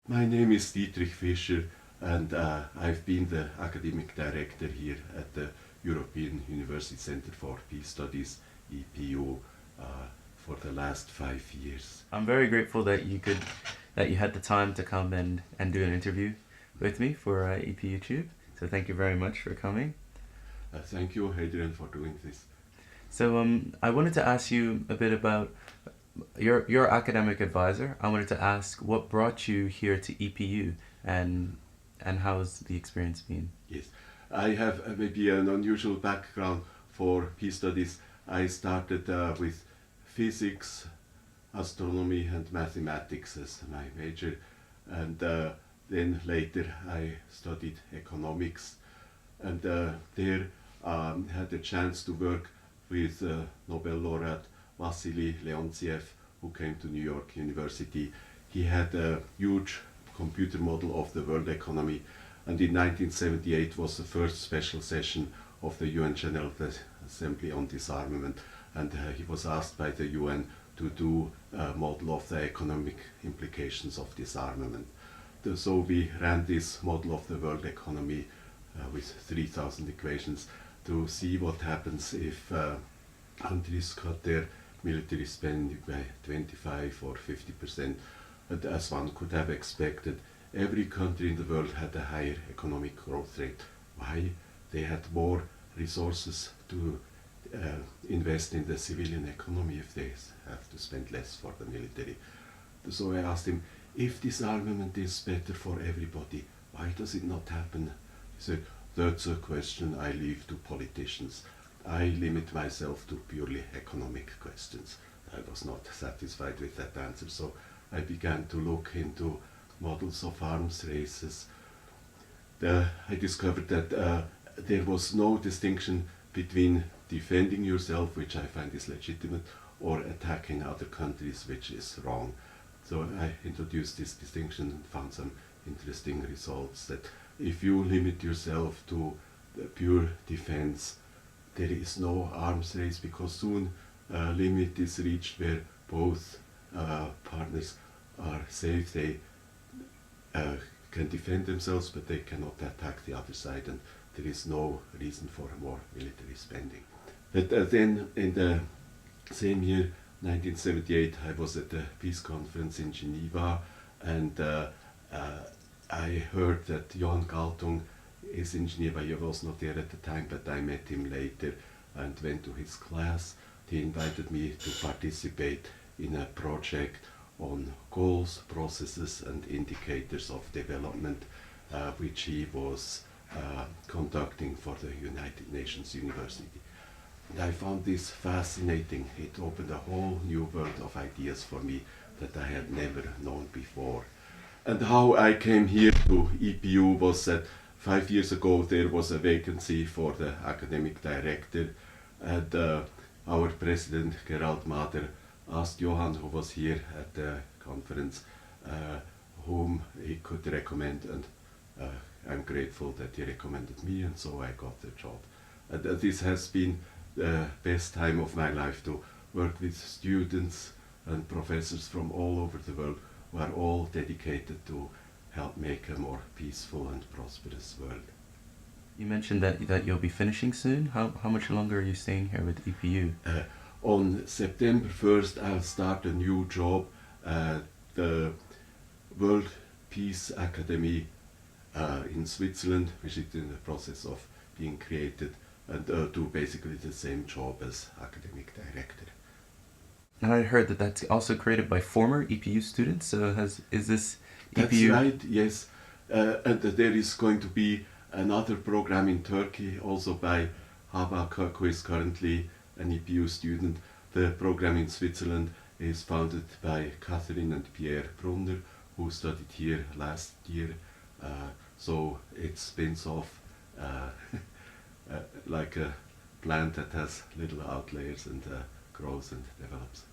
My name is Dietrich Fischer, and I've been the academic director here at the European University Center for Peace Studies, EPU, for the last 5 years. I'm very grateful that you had the time to come and do an interview with me for EP YouTube. So thank you very much for coming. Thank you, Adrian, for doing this. So I wanted to ask you a bit about your academic advisor. I wanted to ask what brought you here to EPU and how's the experience been? Yes, I have maybe an unusual background for peace studies. I started with physics, astronomy and mathematics as my major, and then later I studied economics, and there had a chance to work with Nobel laureate Wassily Leontief, who came to New York University. He had a huge computer model of the world economy, and in 1978 was the first special session of the UN General Assembly on disarmament, and he was asked by the UN to do a model of the economic implications of disarmament. So we ran this model of the world economy with 3,000 equations to see what happens if countries cut their military spending by 25 or 50%. But as one could have expected, every country in the world had a higher economic growth rate. Why? They had more resources to invest in the civilian economy if they have to spend less for the military. So I asked him, if disarmament is better for everybody, why does it not happen? He said, that's a question I leave to politicians. I limit myself to purely economic questions. I was not satisfied with that answer, so I began to look into models of arms races. I discovered that there was no distinction between defending yourself, which I find is legitimate, or attacking other countries, which is wrong. So I introduced this distinction and found some interesting results that if you limit yourself to pure defense, there is no arms race, because soon a limit is reached where both partners are safe. They can defend themselves, but they cannot attack the other side, and there is no reason for more military spending. But then in the same year, 1978, I was at the peace conference in Geneva, and I heard that Johann Galtung is in Geneva. He was not there at the time, but I met him later and went to his class. He invited me to participate in a project on goals, processes and indicators of development, which he was conducting for the United Nations University. And I found this fascinating. It opened a whole new world of ideas for me that I had never known before. And how I came here to EPU was that 5 years ago there was a vacancy for the academic director, and our president Gerald Mader asked Johann, who was here at the conference, whom he could recommend, and I'm grateful that he recommended me, and so I got the job. And this has been the best time of my life, to work with students and professors from all over the world who are all dedicated to help make a more peaceful and prosperous world. You mentioned that you'll be finishing soon. How much longer are you staying here with EPU? On September 1st, I'll start a new job at the World Peace Academy in Switzerland, which is in the process of being created, and do basically the same job as academic director. And I heard that that's also created by former EPU students. Is this EPU? That's right, yes. And there is going to be another program in Turkey, also by Habakuk, who is currently an EPU student. The program in Switzerland is founded by Catherine and Pierre Brunner, who studied here last year. So it spins off like a plant that has little outlayers and grows and develops.